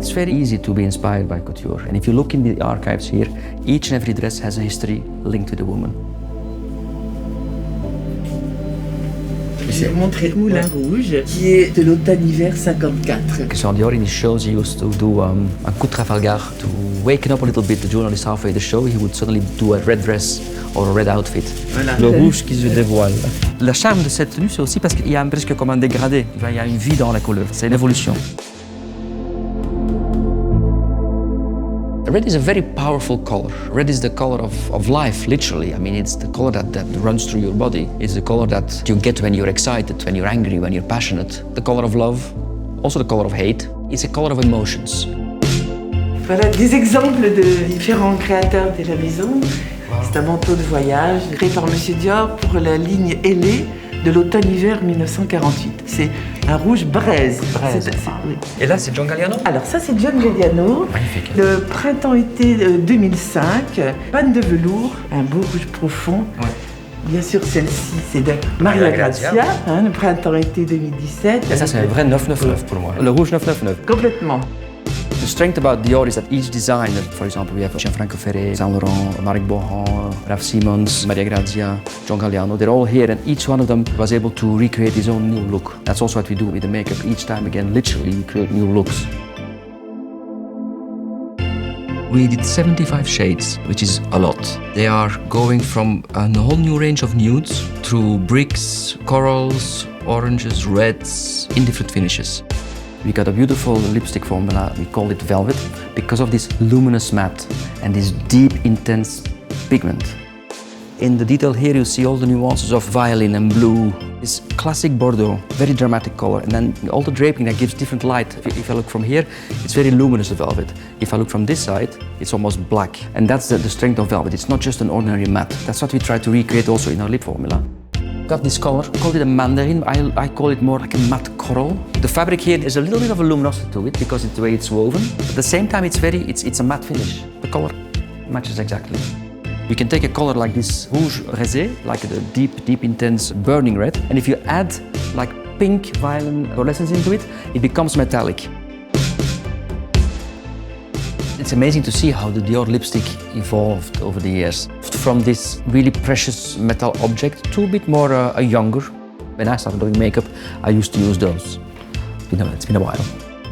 It's very easy to be inspired by couture. And if you look in the archives here, each and every dress has a history linked to the woman. J'ai montré le moulin rouge qui est de l'automne-hiver 54. Christian Dior in his shows, he used to do a coup de Trafalgar to waken up a little bit the journalist halfway the show. He would suddenly do a red dress or a red outfit. Voilà. Le rouge qui se dévoile. Le charme de cette tenue, c'est aussi parce qu'il y a presque comme un dégradé. Il y a une vie dans la couleur. C'est une évolution. Red is a very powerful color. Red is the color of life, literally. I mean, it's the color that runs through your body. It's the color that you get when you're excited, when you're angry, when you're passionate. The color of love, also the color of hate. It's a color of emotions. Voilà des exemples de différents créateurs de la maison. C'est un manteau de voyage créé par Monsieur Dior pour la ligne ailée de l'automne-hiver 1948. C'est un rouge braise. Oui. Et là, c'est John Galliano? Alors ça, c'est John Galliano. Magnifique. Le printemps-été 2005. Panne de velours, un beau rouge profond. Ouais. Bien sûr, celle-ci, c'est de Maria Grazia, le printemps-été 2017. Et ça, c'est un vrai 999 pour moi. Le rouge 999. Complètement. The strength about Dior is that each designer, for example, we have Gianfranco Ferré, Saint Laurent, Marc Bohan, Raf Simons, Maria Grazia, John Galliano, they're all here and each one of them was able to recreate his own new look. That's also what we do with the makeup. Each time again, literally, we create new looks. We did 75 shades, which is a lot. They are going from a whole new range of nudes through bricks, corals, oranges, reds, in different finishes. We got a beautiful lipstick formula, we call it Velvet, because of this luminous matte and this deep, intense pigment. In the detail here, you see all the nuances of violin and blue. This classic Bordeaux, very dramatic color, and then all the draping that gives different light. If I look from here, it's very luminous, the velvet. If I look from this side, it's almost black. And that's the strength of velvet. It's not just an ordinary matte. That's what we try to recreate also in our lip formula. Got this color, called it a mandarin. I call it more like a matte coral. The fabric here is a little bit of a luminosity to it because it's the way it's woven. At the same time, it's a matte finish. The color matches exactly. We can take a color like this rouge rosé, like the deep, intense burning red, and if you add like pink violin fluorescence into it, it becomes metallic. It's amazing to see how the Dior lipstick evolved over the years. From this really precious metal object to a bit more younger. When I started doing makeup, I used to use those. It's been a while.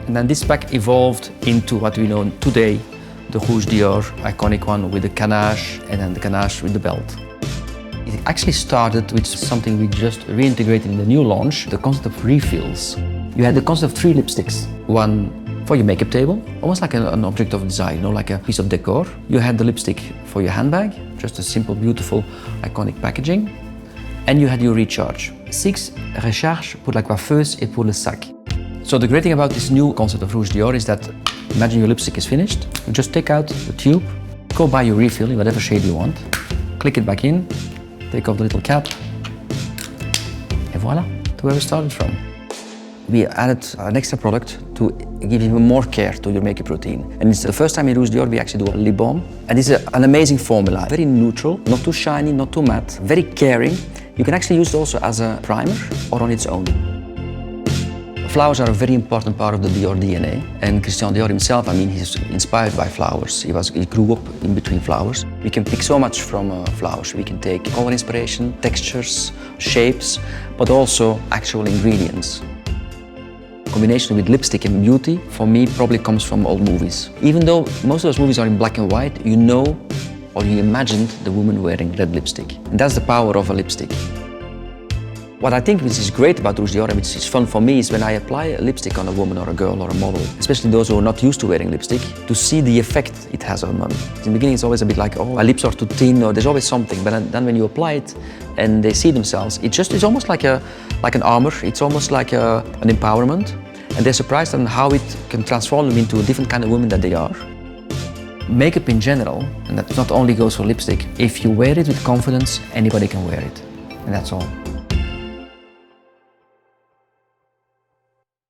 And then this pack evolved into what we know today, the Rouge Dior, iconic one with the canache and then the canache with the belt. It actually started with something we just reintegrated in the new launch, the concept of refills. You had the concept of 3 lipsticks. One for your makeup table, almost like an object of design, like a piece of decor. You had the lipstick for your handbag, just a simple, beautiful, iconic packaging. And you had your recharge. 6 recharges pour la coiffeuse et pour le sac. So the great thing about this new concept of Rouge Dior is that, imagine your lipstick is finished, you just take out the tube, go buy your refill in whatever shade you want, click it back in, take off the little cap, and voila, to where we started from. We added an extra product to give even more care to your makeup routine. And it's the first time in Rouge Dior we actually do a lip balm. And it's an amazing formula, very neutral, not too shiny, not too matte, very caring. You can actually use it also as a primer or on its own. Flowers are a very important part of the Dior DNA. And Christian Dior himself, he's inspired by flowers. He grew up in between flowers. We can pick so much from flowers. We can take color inspiration, textures, shapes, but also actual ingredients. Combination with lipstick and beauty, for me, probably comes from old movies. Even though most of those movies are in black and white, you know or you imagined the woman wearing red lipstick. And that's the power of a lipstick. What I think which is great about Rouge Dior, which is fun for me, is when I apply a lipstick on a woman or a girl or a model, especially those who are not used to wearing lipstick, to see the effect it has on them. In the beginning, it's always a bit like, oh, my lips are too thin, or there's always something. But then when you apply it and they see themselves, it's almost like an armor. It's almost like an empowerment. And they're surprised on how it can transform them into a different kind of woman that they are. Makeup in general, and that not only goes for lipstick, if you wear it with confidence, anybody can wear it. And that's all.